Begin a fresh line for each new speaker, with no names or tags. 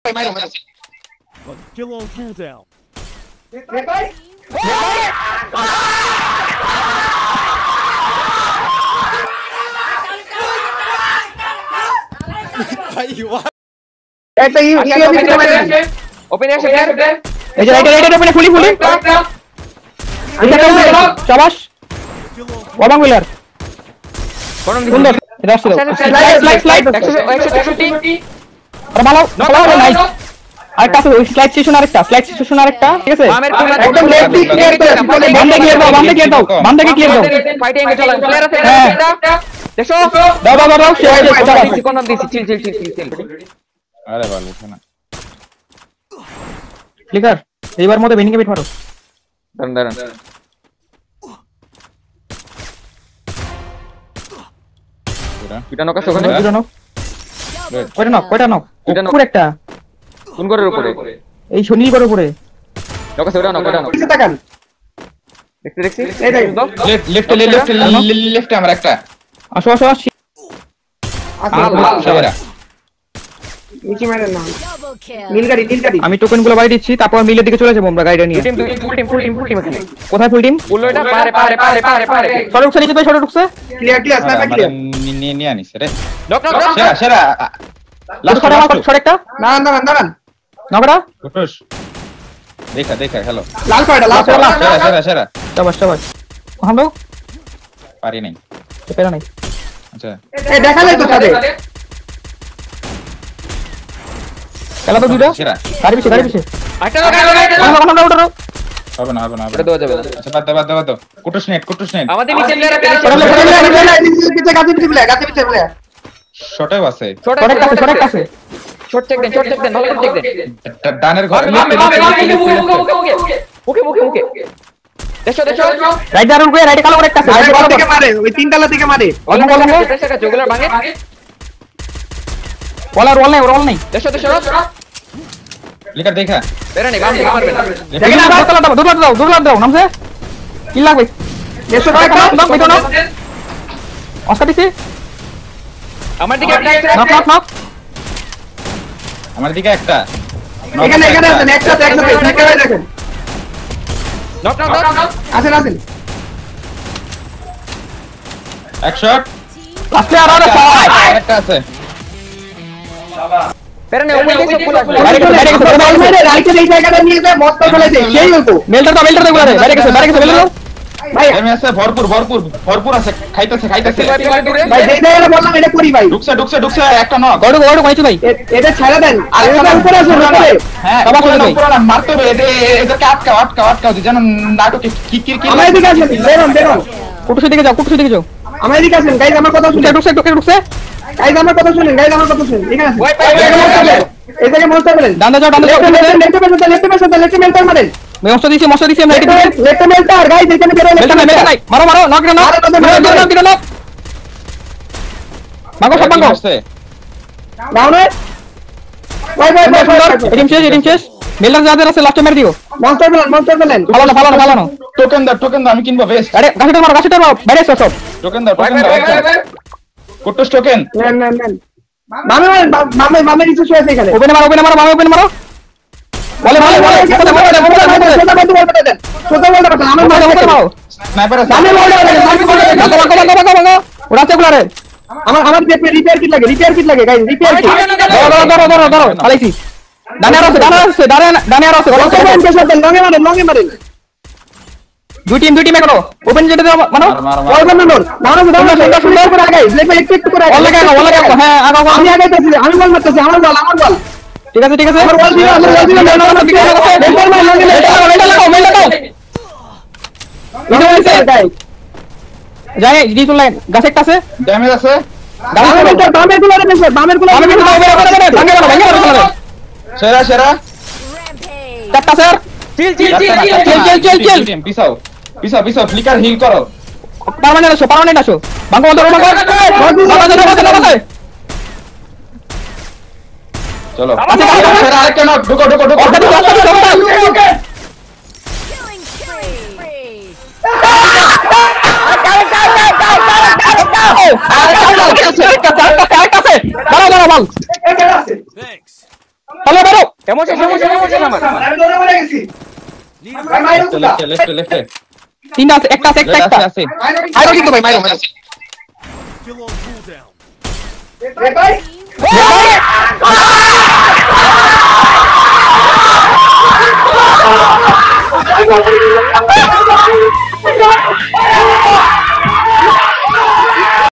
Kilo cooldown.
একটা
open এসে
এই যে রাইট ওপেনে ফুলি শাবাশ ওবাং বিলার সুন্দর এটা আসছে স্লাইড
163
আর ভালো নাইস আরেকটা আছে ওই স্লাইড স্টেশন আরেকটা ঠিক আছে
একদম
লেফট দিক ক্লিয়ার করে বামে ক্লিয়ার দাও
ফাইটিং এ চলা প্লেয়ার আছে দেখো
দাও
কোন নাম দিছি চিল
আরে ভালো উঠে না
ক্লিকার এইবার মধ্যে বেনিকে বিট মারো
দাঁড়ান কিটা নক আছে ওখানে
কয়টা নক উপরে একটা
কোন ঘরের উপরে
এই শনির ঘরের উপরে
নক আছে ওটা নক
পিছে তাকান
দেখছি
এই দেখো
লেফটে আমার একটা
আসো
সবাইরা
নিচে মারেন না নীলগাড়ি আমি টোকেনগুলো বাড়ি দিচ্ছি তারপর মিলের দিকে চলে যাবো আমরা গাড়িটা নিয়ে
ফুল টিম এখানে
কোথায় ফুল টিম
বললো এটা পারে
সড়ক নিচে ভাই সড়ক ঢুকছে ক্লিয়ার স্নাইপার ক্লিয়ার
নিয়ে আনিস রে
নক
সেরা
লাস্ট সড়কটা দাঁড়ান নগরা
কুটুস দেখা হ্যালো
লাল পাড়া
সেরা
শাবাশ হামলো
পারি নাই
পেরা নাই
আচ্ছা
এই দেখালে তো সাথে খেলা তো দুটো
সেরা
গাড়ি পিছে
একটা
উঠো
হবে না
এটা দেওয়া যাবে
আচ্ছা বাদ দাও কুটুস নেট
আমাদের নিচে প্লেয়ার
গাছে পিছে
শটেও আছে
সড়ক আছে
শর্ট চেক দেন ভালো করে চেক দেন
ডানের ঘর
ওকে দেখো
রাইট দারুন কই রাইট কালো করে একটা আছে রাইট থেকে মারে ওই তিন তালা থেকে মারে
অল্প প্রেসার কাছে ওগুলা ভাঙে
রোল নাই
দেখো
লিকার দেখা
বেরা নেই বাম দিকে মারবেন
দেখেন দুটো দাও নামছে কি লাগবে 100 টাকা দাও বেটো না অস্কার দিছি
আমার দিকে একটা
নক
আমার দিকে একটা
এখানে আছেন একসাথে দেখেন
নক
আছেন
এক শট
আসলে আর
একটা আছে
বেরা নেই ওপেন গেছে ফুল আসবে
রাইটে এই জায়গাটা নিয়ে যায় মত ফেলে দেয় সেই হতো মেলটা দাও গুলা বাইরে গেছে মেল দাও ভাই
আমি আছে ভরপুর আছে খাইতেছে
ভাই যেই জায়গাটা বললাম এটা করি ভাই
ঢুকছে একটা নক
গড় কইছো ভাই এটা ছাড়া দেন আর এটা উপরে আছে
হ্যাঁ
সবাই চলে ভাই
পুরো মারতে হবে এদেরকে আটকাও যেন নাটকে কি
আমার দিকে আসেন বেরোন কুটুসের দিকে যাও আমার দিকে আসেন গাইস আমার কথা শুনুন ঢুকছে গাইস আমার কথা শুনুন এখানে আসেন এই জায়গায় মস্ত বলেন ডান্ডা যাও লেফট মেলটার মারেন মস্ত দিছি আমরা এদিকে লেফট মেলটার গাইস এখানে বেরো মেলটা নাই মারো নক মাগো সব মাগো নাও না ভাই এডিম শেষ মেলটা যাদের আছে লাস্টে মেরে দিও মস্টার বলেন ভালো না
টোকেন দাও আমি কিনবো বেস্ট
আরে গাছটা মারো বাইরে এসো সব
টোকেন দাও কুটুস টোকেন
নেন মামে নিচে শুয়ে আছে এখানে ওপেন মারো বলে সোজা বলতে পারছেন আমার মারো
স্নাইপার আছে
সামনে বলতে ওরা চেকুলারে আমার রিপেয়ার কিট লাগে গাইস রিপেয়ার কিট ধরো পালাইছি ডানে আর আছে লঙ্গে মারেন দুই টিম করো ওপেন যেতে দাও মানো সুন্দর করে আগে একটু করে আগে হ্যাঁ আমি আগাইতেছি আমি বল মারতেছি আমার বল ঠিক আছে আমার বল দিও যাই জিনিস লাইন গাছে একটা আছে
ড্যামেজ আছে
বামের গুলো
সেরা
চারটা স্যার চিল
পিছাও ফ্লিকার হিল করো
পার্মানেন্ট আসো ভাঙো
চলো আরেকটা নক ঢুকো
হ্যালো বারো
এমোশন আমার
আমি দৌড়ে মারা গেছি ভাই মাইরো তুলা
লেফটে
তিনটা আছে একটা আছে একটা
আছে
মাইরো কিন্তু ভাই মাইরো
Kill on cooldown.
রে ভাই